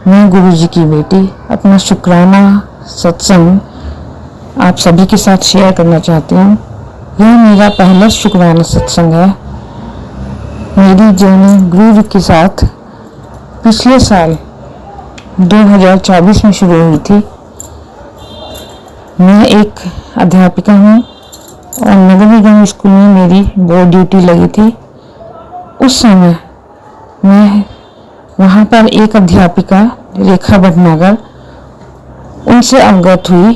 मैं गुरुजी की बेटी अपना शुक्राना सत्संग आप सभी के साथ शेयर करना चाहती हूँ। यह मेरा पहला शुक्राना सत्संग है। मेरी जर्नी गुरु के साथ पिछले साल 2024 में शुरू हुई थी। मैं एक अध्यापिका हूँ और नगर निगम स्कूल में मेरी बोर्ड ड्यूटी लगी थी। उस समय मैं वहाँ पर एक अध्यापिका रेखा भटनागर उनसे अवगत हुई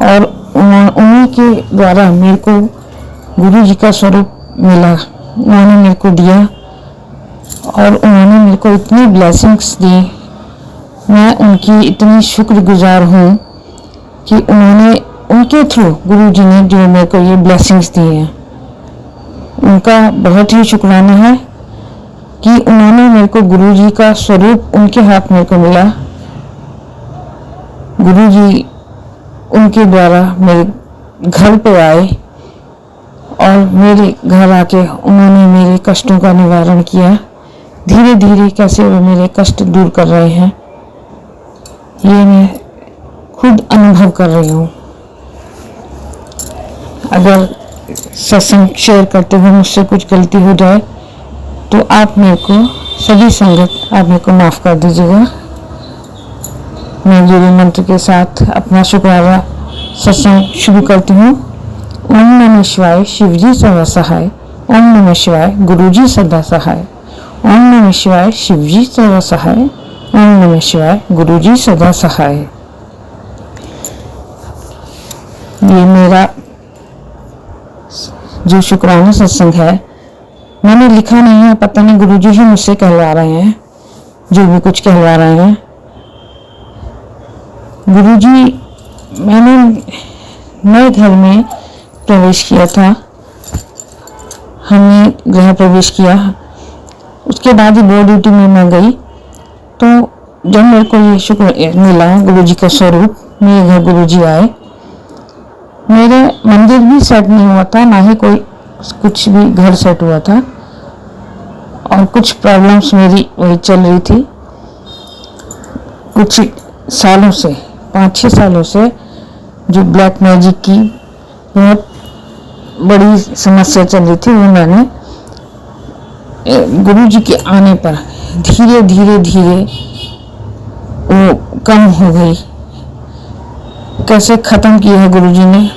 और उन्हीं के द्वारा मेरे को गुरु जी का स्वरूप मिला। उन्होंने मेरे को दिया और उन्होंने मेरे को इतनी ब्लेसिंग्स दी। मैं उनकी इतनी शुक्रगुजार हूँ कि उनके थ्रू गुरु जी ने जो मेरे को ये ब्लेसिंग्स दी हैं, उनका बहुत ही शुक्राना है कि उन्होंने मेरे को गुरु जी का स्वरूप उनके हाथ मेरे को मिला। गुरु जी उनके द्वारा मेरे घर पे आए और मेरे घर आके उन्होंने मेरे कष्टों का निवारण किया। धीरे धीरे कैसे वो मेरे कष्ट दूर कर रहे हैं, ये मैं खुद अनुभव कर रही हूँ। अगर सत्संग शेयर करते हुए मुझसे कुछ गलती हो जाए तो आप मेरे को सभी संगत आप मेरे को माफ़ कर दीजिएगा। मैं गुरु मंत्र के साथ अपना शुक्राना सत्संग शुरू करती हूँ। ओम नमः शिवाय शिवजी सदा सहाय। ओम नमः शिवाय गुरुजी सदा सहाय। ओम नमः शिवाय शिवजी सदा सहाय। ओम नमः शिवाय गुरुजी सदा सहाय। ये मेरा जो शुक्राना सत्संग है, मैंने लिखा नहीं है, पता नहीं गुरुजी ही मुझसे कहलवा रहे हैं, जो भी कुछ कहलवा रहे हैं। गुरुजी, मैंने नए घर में प्रवेश किया था, हमने गृह प्रवेश किया। उसके बाद ही बोर्ड ड्यूटी में मैं गई। तो जब मेरे को ये शुक्र मिला गुरुजी का स्वरूप, मेरे घर गुरुजी आए। मेरे मंदिर भी सेट नहीं हुआ था, ना ही कोई कुछ भी घर सेट हुआ था और कुछ प्रॉब्लम्स मेरी वही चल रही थी। कुछ सालों से 5-6 सालों से जो ब्लैक मैजिक की बहुत बड़ी समस्या चल रही थी, वो मैंने गुरु जी के आने पर धीरे धीरे वो कम हो गई। कैसे ख़त्म किया है गुरु जी ने,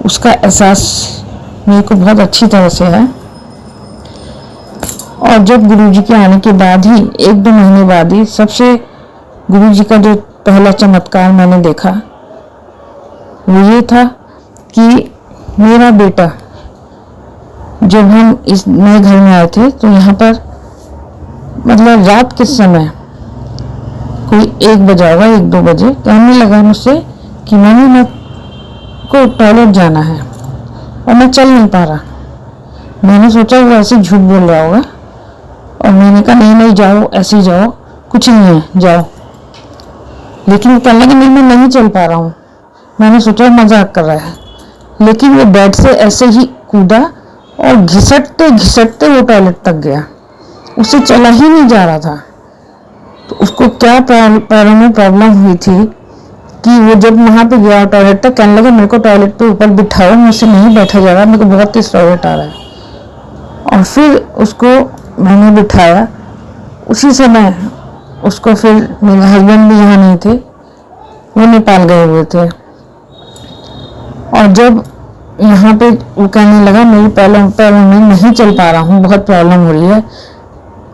उसका एहसास मेरे को बहुत अच्छी तरह से है। और जब गुरु जी के आने के बाद ही 1-2 महीने बाद ही सबसे गुरु जी का जो पहला चमत्कार मैंने देखा वो ये था कि मेरा बेटा, जब हम इस नए घर में आए थे तो यहाँ पर मतलब रात के समय कोई 1 बजा होगा, 1-2 बजे, कहने लगा मुझसे कि मेरे को टॉयलेट जाना है और मैं चल नहीं पा रहा। मैंने सोचा वो ऐसे झूठ बोल रहा होगा और मैंने कहा नहीं जाओ, ऐसे ही जाओ, कुछ नहीं है, जाओ। लेकिन कहने लगे मैं नहीं चल पा रहा हूँ। मैंने सोचा मजाक कर रहा है, लेकिन वो बेड से ऐसे ही कूदा और घिसटते वो टॉयलेट तक गया। उसे चला ही नहीं जा रहा था। तो उसको क्या पैरों में प्रॉब्लम हुई थी कि वो जब वहाँ पे गया टॉयलेट तक, कहने लगा मेरे को टॉयलेट पे ऊपर बिठाओ, मुझसे नहीं बैठा जा रहा, मेरे को बहुत तेज टॉयलेट आ रहा है। और फिर उसको मैंने बिठाया। उसी समय उसको फिर मेरे हस्बैंड भी यहाँ नहीं थे, वो नेपाल गए हुए थे। और जब यहाँ पे वो कहने लगा मेरी पैरों में नहीं चल पा रहा हूँ, बहुत प्रॉब्लम हो रही है,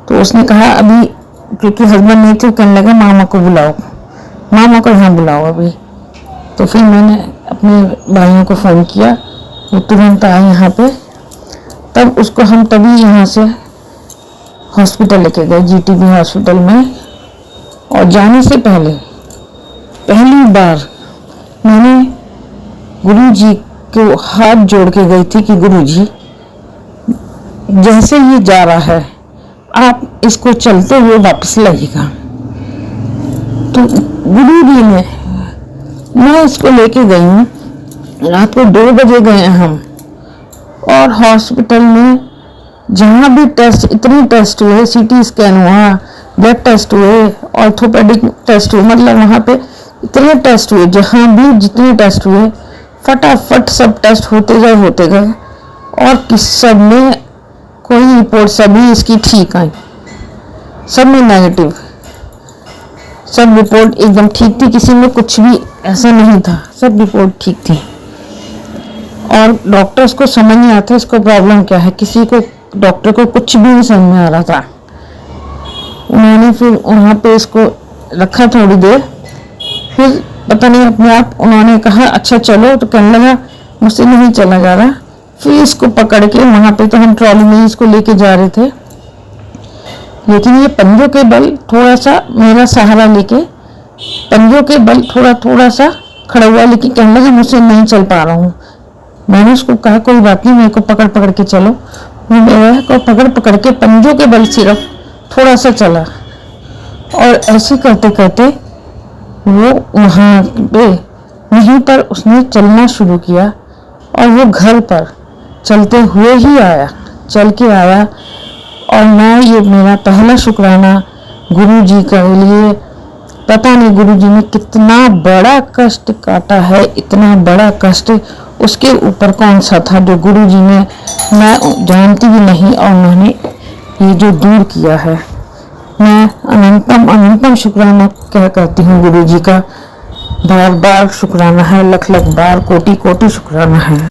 तो उसने कहा अभी, क्योंकि हस्बैंड नहीं थे, कहने लगा मामा को बुलाओ, मामा को यहाँ बुलाओ अभी। तो फिर मैंने अपने भाइयों को फ़ोन किया, वो तुरंत आए यहाँ पे। तब उसको हम तभी यहाँ से हॉस्पिटल लेके गए, जीटीबी हॉस्पिटल में। और जाने से पहली बार मैंने गुरु जी को हाथ जोड़ के गई थी कि गुरु जी, जैसे ये जा रहा है आप इसको चलते हुए वापस लाइएगा। तो गुरु जी ने, मैं इसको लेके गई हूँ, रात को 2 बजे गए हम, और हॉस्पिटल में जहाँ भी टेस्ट, इतने टेस्ट हुए, सीटी स्कैन हुआ, ब्लड टेस्ट हुए, ऑर्थोपेडिक टेस्ट हुए, मतलब वहाँ पे इतने टेस्ट हुए, जहाँ भी जितने टेस्ट हुए फटाफट सब टेस्ट होते गए और किस सब में कोई रिपोर्ट सभी इसकी ठीक आई, सब में नेगेटिव, सब रिपोर्ट एकदम ठीक थी, किसी में कुछ भी ऐसा नहीं था, सब रिपोर्ट ठीक थी। और डॉक्टर्स को समझ नहीं आता इसको प्रॉब्लम क्या है, किसी को डॉक्टर को कुछ भी नहीं समझ में आ रहा था। उन्होंने फिर वहाँ पे इसको रखा थोड़ी देर, फिर पता नहीं अपने आप उन्होंने कहा अच्छा चलो, तो कहने लगा मुझसे नहीं चला जा रहा। फिर इसको पकड़ के वहाँ पे, तो हम ट्रॉली में इसको लेके जा रहे थे, लेकिन ये पंजों के बल थोड़ा सा मेरा सहारा लेके, पंजों के बल थोड़ा थोड़ा सा खड़ा हुआ, लेकिन कहने लगा मुझसे नहीं चल पा रहा हूँ। मैंने उसको कहा कोई बात नहीं, मेरे को पकड़ पकड़ के चलो। वो मेरे को पकड़ पकड़ के पंजों के बल सिर्फ थोड़ा सा चला, और ऐसे करते करते वो वहाँ पे वहीं पर उसने चलना शुरू किया, और वो घर पर चलते हुए ही आया, चल के आया। और मैं, ये मेरा पहला शुक्राना गुरु जी के लिए। पता नहीं गुरु जी ने कितना बड़ा कष्ट काटा है, इतना बड़ा कष्ट उसके ऊपर कौन सा था जो गुरु जी ने, मैं जानती भी नहीं, और उन्होंने ये जो दूर किया है। मैं अनंतम अनंतम शुक्राना क्या करती हूँ गुरु जी का, बार बार शुक्राना है, लख लख बार, कोटि कोटि शुक्राना है।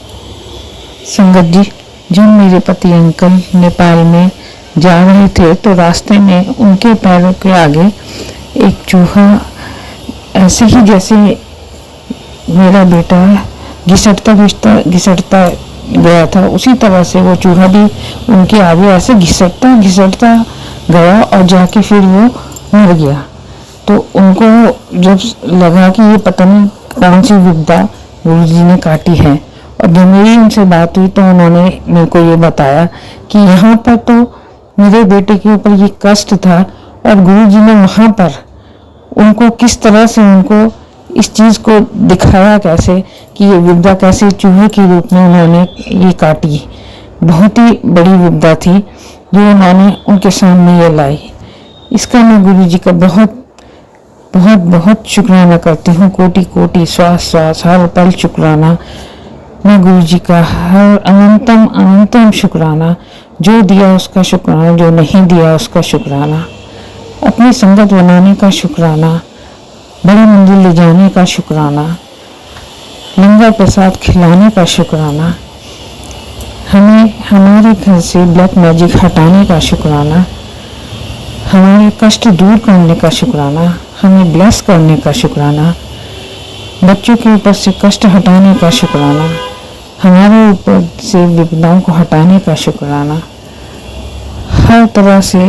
संगत जी, जब मेरे पति अंकल नेपाल में जा रहे थे तो रास्ते में उनके पैरों के आगे एक चूहा, ऐसे ही जैसे मेरा बेटा घिसटता घिसटता गया था, उसी तरह से वो चूहा भी उनके आगे ऐसे घिसटता घिसटता गया, और जाके फिर वो मर गया। तो उनको जब लगा कि ये पता नहीं कौन सी विपदा गुरु जी ने काटी है, और जब मेरी उनसे बात हुई तो उन्होंने मेरे को ये बताया कि यहाँ पर तो मेरे बेटे के ऊपर ये कष्ट था, और गुरु जी ने वहाँ पर उनको किस तरह से उनको इस चीज़ को दिखाया, कैसे कि ये विपदा कैसे चूहे के रूप में उन्होंने ये काटी। बहुत ही बड़ी विपदा थी जो उन्होंने उनके सामने ये लाई। इसका मैं गुरु जी का बहुत बहुत बहुत शुक्राना करती हूँ, कोटि कोटि श्वास श्वास हर पल शुक्राना। मैं गुरु जी का हर अनंतम अनंतम शुक्राना, जो दिया उसका शुक्राना, जो नहीं दिया उसका शुक्राना, अपनी संगत बनाने का शुक्राना, बड़े मंदिर ले जाने का शुक्राना, लंगर प्रसाद खिलाने का शुक्राना, हमें हमारे घर से ब्लैक मैजिक हटाने का शुक्राना, हमारे कष्ट दूर करने का शुक्राना, हमें ब्लेस करने का शुक्राना, बच्चों के ऊपर से कष्ट हटाने का शुक्राना, हमारे ऊपर से विपदाओं को हटाने का शुक्राना, हर तरह से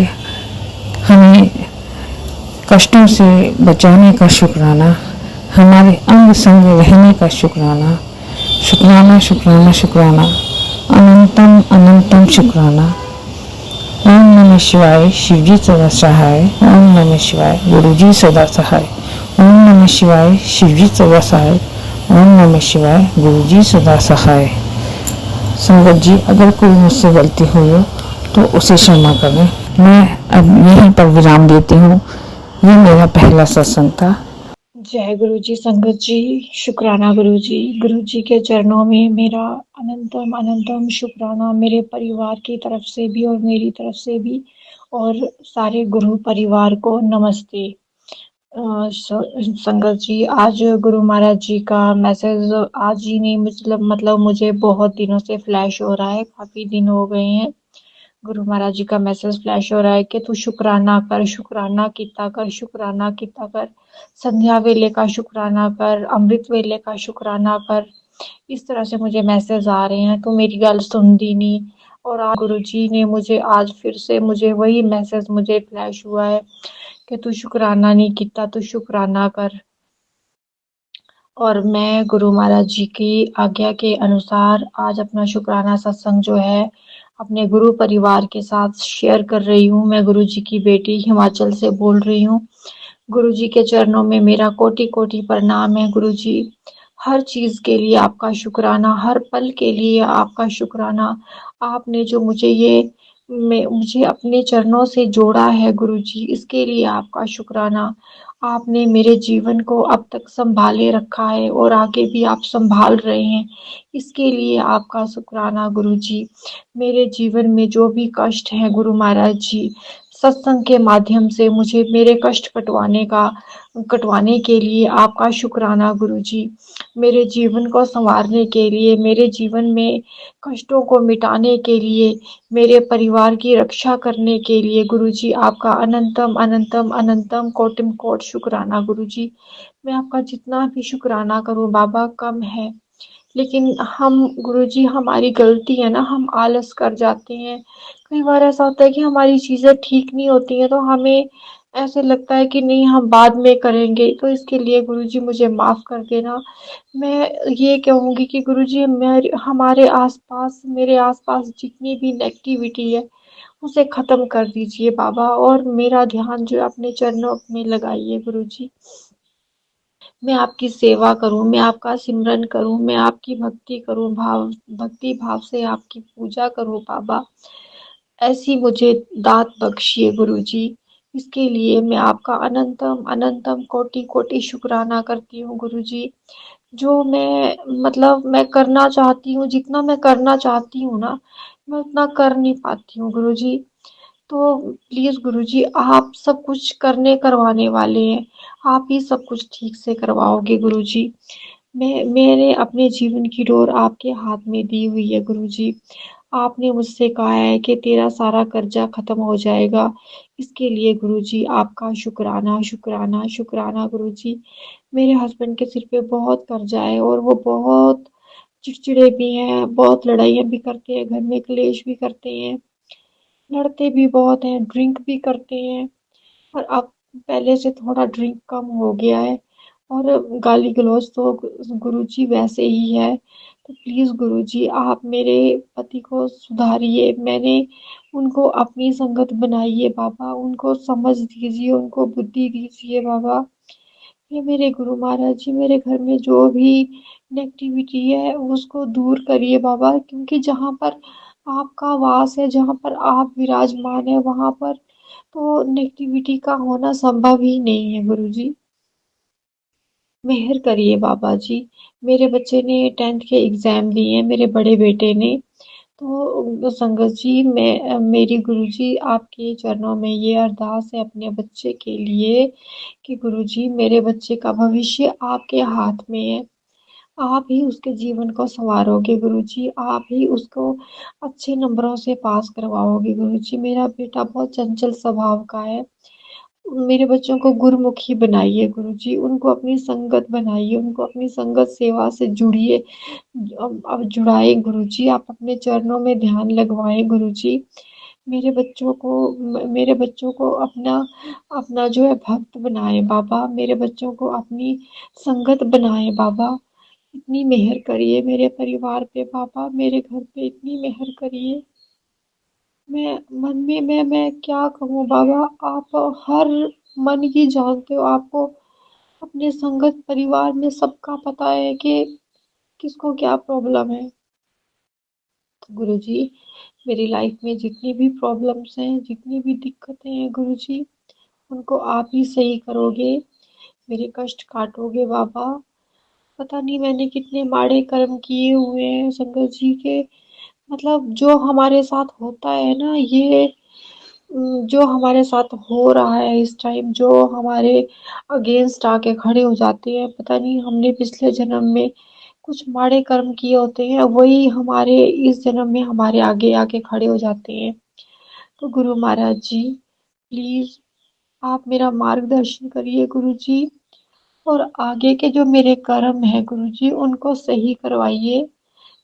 हमें कष्टों से बचाने का शुक्राना, हमारे अंग संग रहने का शुक्राना, शुक्राना शुक्राना शुक्राना, अनंतम अनंतम शुक्राना। ओम नमः शिवाय, शिवजी सदा सहाय। ओम नमः शिवाय, गुरुजी सदा सहाय। ओम नमः शिवाय, शिवजी सदा सहाय। ओम नमः शिवाय, गुरुजी सदा सहाय। संगत जी, अगर कोई मुझसे गलती हुई हो तो उसे क्षमा करें। मैं अब यहीं पर विराम देती हूँ। ये मेरा पहला सत्संग था। जय गुरु जी। संगत जी, शुक्राना गुरु जी। गुरु जी के चरणों में मेरा अनंतम अनंतम शुक्राना, मेरे परिवार की तरफ से भी और मेरी तरफ से भी, और सारे गुरु परिवार को नमस्ते। संगत जी, आज गुरु महाराज जी का मैसेज आज ही नहीं, मतलब मुझे बहुत दिनों से फ्लैश हो रहा है, काफी दिन हो गए हैं। गुरु महाराज जी का मैसेज फ्लैश हो रहा है कि तू शुक्राना कर, शुक्राना किता कर, शुक्राना किता कर, संध्या वेले का शुक्राना कर, अमृत वेले का शुक्राना कर। इस तरह से मुझे मैसेज आ रहे हैं, तो मेरी गल सुनती नहीं। और आज गुरु जी ने मुझे आज फिर से मुझे वही मैसेज मुझे फ्लैश हुआ है कि तू शुक्राना नहीं किता, तू शुक्राना कर। और मैं गुरु महाराज जी की आज्ञा के अनुसार आज अपना शुक्राना सत्संग जो है अपने गुरु परिवार के साथ शेयर कर रही हूँ। मैं गुरु जी की बेटी हिमाचल से बोल रही हूँ। गुरु जी के चरणों में मेरा कोटि कोटि प्रणाम है। गुरु जी, हर चीज के लिए आपका शुक्राना, हर पल के लिए आपका शुक्राना। आपने जो मुझे ये में मुझे अपने चरणों से जोड़ा है गुरुजी, इसके लिए आपका शुक्राना। आपने मेरे जीवन को अब तक सँभाले रखा है और आगे भी आप सँभाल रहे हैं, इसके लिए आपका शुक्राना गुरुजी। मेरे जीवन में जो भी कष्ट हैं गुरु महाराज जी, सत्संग के माध्यम से मुझे मेरे कष्ट कटवाने के लिए आपका शुक्राना गुरुजी। मेरे जीवन को सँवारने के लिए, मेरे जीवन में कष्टों को मिटाने के लिए, मेरे परिवार की रक्षा करने के लिए गुरुजी आपका अनंतम अनंतम अनंतम कोटि कोटि शुक्राना गुरुजी। मैं आपका जितना भी शुक्राना करूँ बाबा कम है। लेकिन हम गुरुजी हमारी गलती है ना, हम आलस कर जाते हैं। कई बार ऐसा होता है कि हमारी चीज़ें ठीक नहीं होती हैं तो हमें ऐसे लगता है कि नहीं हम बाद में करेंगे, तो इसके लिए गुरुजी मुझे माफ़ कर देना। मैं ये कहूँगी कि गुरुजी हमारे आस-पास मेरे आस-पास जितनी भी नेगेटिविटी है, उसे ख़त्म कर दीजिए बाबा और मेरा ध्यान जो है अपने चरणों में लगाइए गुरुजी। मैं आपकी सेवा करूँ, मैं आपका सिमरन करूँ, मैं आपकी भक्ति करूँ, भक्ति भाव से आपकी पूजा करूँ बाबा। ऐसी मुझे दात बख्शिए गुरुजी। इसके लिए मैं आपका अनंतम अनंतम कोटि कोटि शुक्राना करती हूँ गुरुजी। जो मैं करना चाहती हूँ, जितना मैं करना चाहती हूँ ना, मैं उतना कर नहीं पाती हूँ गुरुजी। तो प्लीज़ गुरुजी आप सब कुछ करवाने वाले हैं। आप ही सब कुछ ठीक से करवाओगे गुरुजी। मेरे अपने जीवन की डोर आपके हाथ में दी हुई है गुरुजी। आपने मुझसे कहा है कि तेरा सारा कर्जा खत्म हो जाएगा। इसके लिए गुरुजी आपका शुक्राना, शुक्राना, शुक्राना गुरुजी। मेरे हस्बैंड के सिर पे बहुत कर्जा है और वो बहुत चिड़चिड़े भी हैं, बहुत लड़ाइयाँ भी करते हैं, घर में क्लेश भी करते हैं, लड़ते भी बहुत हैं, ड्रिंक भी करते हैं। और अब पहले से थोड़ा ड्रिंक कम हो गया है और गाली-गलौज तो गुरुजी वैसे ही है। तो प्लीज़ गुरुजी आप मेरे पति को सुधारिए। मैंने उनको अपनी संगत बनाइए बाबा, उनको समझ दीजिए, उनको बुद्धि दीजिए बाबा। ये मेरे गुरु महाराज जी मेरे घर में जो भी नेगेटिविटी है उसको दूर करिए बाबा, क्योंकि जहाँ पर आपका वास है, जहाँ पर आप विराजमान है, वहाँ पर तो नेगेटिविटी का होना संभव ही नहीं है गुरुजी। मेहर करिए बाबा जी। मेरे बच्चे ने 10th के एग्ज़ाम दिए हैं, मेरे बड़े बेटे ने। तो संगत जी मेरी गुरुजी आपके चरणों में ये अरदास है अपने बच्चे के लिए कि गुरुजी मेरे बच्चे का भविष्य आपके हाथ में है। आप ही उसके जीवन को सँवारोगे गुरुजी, आप ही उसको अच्छे नंबरों से पास करवाओगे गुरुजी। मेरा बेटा बहुत चंचल स्वभाव का है। मेरे बच्चों को गुरुमुखी बनाइए गुरुजी, उनको अपनी संगत बनाइए, उनको अपनी संगत सेवा से जुड़िए। अब जुड़ाएँ गुरुजी, आप अपने चरणों में ध्यान लगवाएँ गुरुजी। मेरे बच्चों को अपना अपना जो है भक्त बनाएँ बाबा, मेरे बच्चों को अपनी संगत बनाएँ बाबा। इतनी मेहर करिए मेरे परिवार पे बाबा, मेरे घर पे इतनी मेहर करिए। मैं मन में मैं क्या कहूँ बाबा, आप हर मन की जानते हो, आपको अपने संगत परिवार में सबका पता है कि किसको क्या प्रॉब्लम है। तो गुरुजी मेरी लाइफ में जितनी भी प्रॉब्लम्स हैं, जितनी भी दिक्कतें हैं गुरुजी, उनको आप ही सही करोगे, मेरे कष्ट काटोगे बाबा। पता नहीं मैंने कितने माड़े कर्म किए हुए हैं संगत जी के, मतलब जो हमारे साथ होता है ना ये जो हमारे साथ हो रहा है इस टाइम, जो हमारे अगेंस्ट आके खड़े हो जाते हैं, पता नहीं हमने पिछले जन्म में कुछ माड़े कर्म किए होते हैं, वही हमारे इस जन्म में हमारे आगे आके खड़े हो जाते हैं। तो गुरु महाराज जी प्लीज़ आप मेरा मार्गदर्शन करिए गुरुजी और आगे के जो मेरे कर्म हैं गुरुजी उनको सही करवाइए।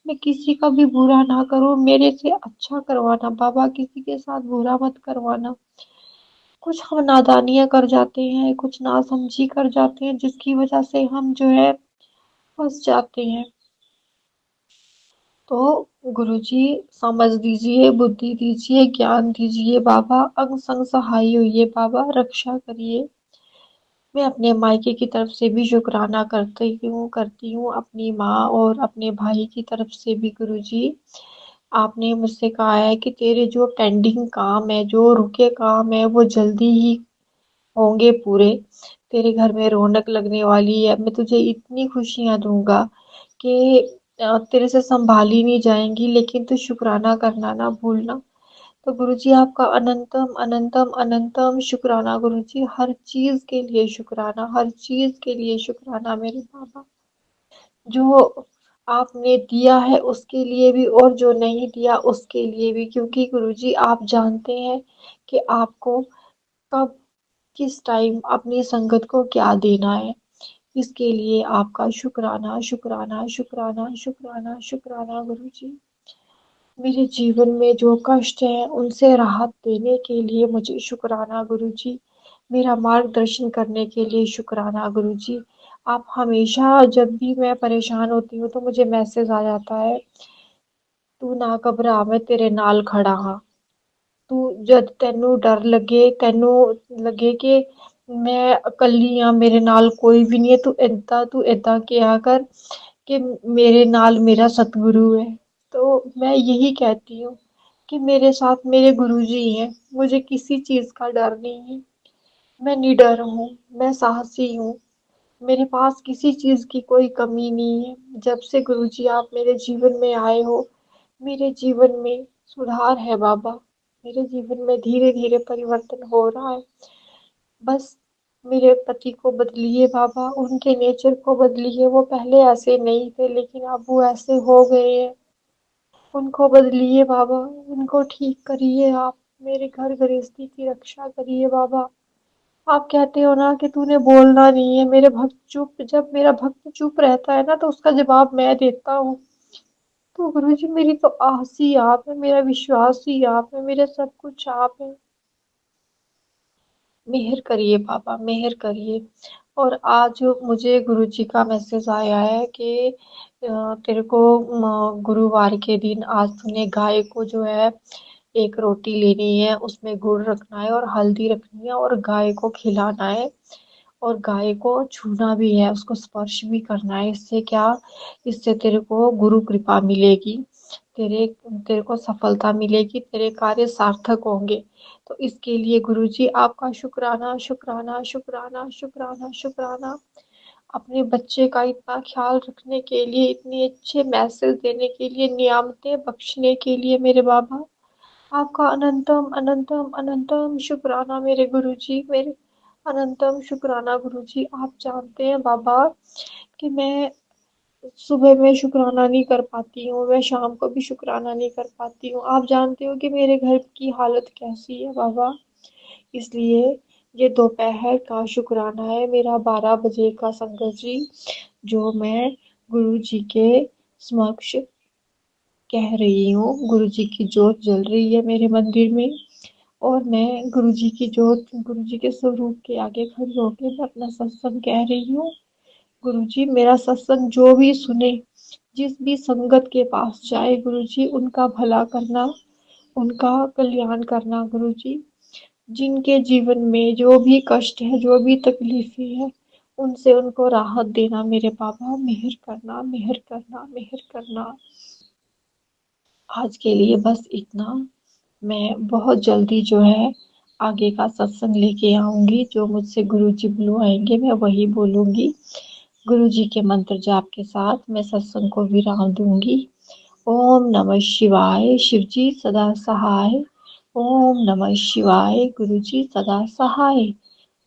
मैं किसी का भी बुरा ना करूँ, मेरे से अच्छा करवाना बाबा, किसी के साथ बुरा मत करवाना। कुछ हम नादानियाँ कर जाते हैं, कुछ नासमझी कर जाते हैं जिसकी वजह से हम जो है फँस जाते हैं। तो गुरुजी समझ दीजिए, बुद्धि दीजिए, ज्ञान दीजिए बाबा, अंग संग सहाय होइए बाबा, रक्षा करिए। मैं अपने मायके की तरफ से भी शुक्राना करती हूँ अपनी माँ और अपने भाई की तरफ से भी गुरुजी। आपने मुझसे कहा है कि तेरे जो पेंडिंग काम है, जो रुके काम है, वो जल्दी ही होंगे पूरे। तेरे घर में रौनक लगने वाली है। मैं तुझे इतनी खुशियाँ दूँगा कि तेरे से सँभाली नहीं जाएँगी, लेकिन तू शुक्राना करना ना भूलना। तो गुरुजी आपका अनंतम, अनंतम, अनंतम शुक्राना गुरुजी। हर चीज़ के लिए शुक्राना, हर चीज़ के लिए शुक्राना मेरे बाबा। जो आपने दिया है उसके लिए भी और जो नहीं दिया उसके लिए भी, क्योंकि गुरुजी आप जानते हैं कि आपको कब, किस टाइम अपनी संगत को क्या देना है। इसके लिए आपका शुक्राना, शुक्राना, शुक्राना, शुक्राना, शुक्राना गुरुजी। मेरे जीवन में जो कष्ट है उनसे राहत देने के लिए मुझे शुक्राना गुरुजी। मेरा मार्गदर्शन करने के लिए शुक्राना गुरुजी। आप हमेशा जब भी मैं परेशान होती हूँ तो मुझे मैसेज आ जाता है, तू ना घबरा मैं तेरे नाल खड़ा हाँ। तू जद तेनू डर लगे, तेनू लगे कि मैं इकल्ली हाँ, मेरे नाल कोई भी नहीं है, तू ਏਦਾਂ किया कर कि मेरे नाल मेरा सतगुरु है। तो मैं यही कहती हूँ कि मेरे साथ मेरे गुरुजी हैं, मुझे किसी चीज़ का डर नहीं है। मैं निडर हूँ, मैं साहसी हूँ, मेरे पास किसी चीज़ की कोई कमी नहीं है। जब से गुरुजी आप मेरे जीवन में आए हो, मेरे जीवन में सुधार है बाबा। मेरे जीवन में धीरे-धीरे परिवर्तन हो रहा है। बस मेरे पति को बदलिए बाबा, उनके नेचर को बदलिए। वो पहले ऐसे नहीं थे लेकिन अब वो ऐसे हो गए हैं। उनको बदलिए बाबा, उनको ठीक करिए आप। मेरे घर गृहस्थी की रक्षा करिए बाबा। आप कहते हो ना कि तूने बोलना नहीं है, मेरे भक्त चुप, जब मेरा भक्त चुप रहता है ना तो उसका जवाब मैं देता हूँ। तो गुरुजी मेरी तो आस ही आप है, मेरा विश्वास ही आप है, मेरा सब कुछ आप है। मेहर करिए बाबा, मेहर करिए। और आज मुझे गुरुजी का मैसेज आया है कि तेरे को गुरुवार के दिन आज तूने गाय को जो है एक रोटी लेनी है, उसमें गुड़ रखना है और हल्दी रखनी है और गाय को खिलाना है और गाय को छूना भी है, उसको स्पर्श भी करना है। इससे क्या, इससे तेरे को गुरु कृपा मिलेगी, तेरे तेरे को सफलता मिलेगी, तेरे कार्य सार्थक होंगे। तो इसके लिए गुरुजी आपका शुक्राना, शुक्राना, शुक्राना, शुक्राना, शुक्राना। अपने बच्चे का इतना ख्याल रखने के लिए, इतने अच्छे मैसेज देने के लिए, नियामतें बख्शने के लिए मेरे बाबा, आपका अनंतम, अनंतम, अनंतम शुक्राना मेरे गुरुजी, मेरे अनंतम शुक्राना गुरुजी। आप जानते हैं बाबा कि मैं सुबह में शुक्राना नहीं कर पाती हूँ, मैं शाम को भी शुक्राना नहीं कर पाती हूँ। आप जानते हो कि मेरे घर की हालत कैसी है बाबा, इसलिए ये दोपहर का शुक्राना है मेरा 12 बजे का संगत जी, जो मैं गुरु जी के समक्ष कह रही हूँ। गुरु जी की जोत जल रही है मेरे मंदिर में और मैं गुरु जी की जोत, गुरु जी के स्वरूप के आगे खड़ी होकर मैं अपना सत्संग कह रही हूँ। गुरु जी मेरा सत्संग जो भी सुने, जिस भी संगत के पास जाए गुरु जी, उनका भला करना, उनका कल्याण करना गुरु जी। जिनके जीवन में जो भी कष्ट है, जो भी तकलीफें है, उनसे उनको राहत देना मेरे बाबा। मेहर करना, मेहर करना, मेहर करना। आज के लिए बस इतना। मैं बहुत जल्दी जो है आगे का सत्संग लेके आऊंगी, जो मुझसे गुरु जी बुलवाएंगे मैं वही बोलूंगी। गुरु जी के मंत्र जाप के साथ मैं सत्संग को विराम दूंगी। ओम नमः शिवाय, शिव जी सदा सहाय। ओम नमः शिवाय, गुरु जी सदा सहाय।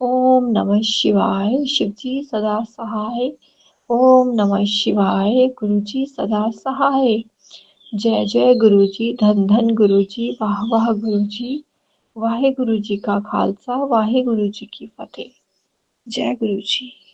ओम नमः शिवाय, शिव जी सदा सहाय। ओम नमः शिवाय, गुरु जी सदा सहाय। जय जय गुरु जी, धन धन गुरु जी, वाह वाह गुरु जी। वाहे गुरु जी का खालसा, वाहे गुरु जी की फतेह। जय गुरु जी।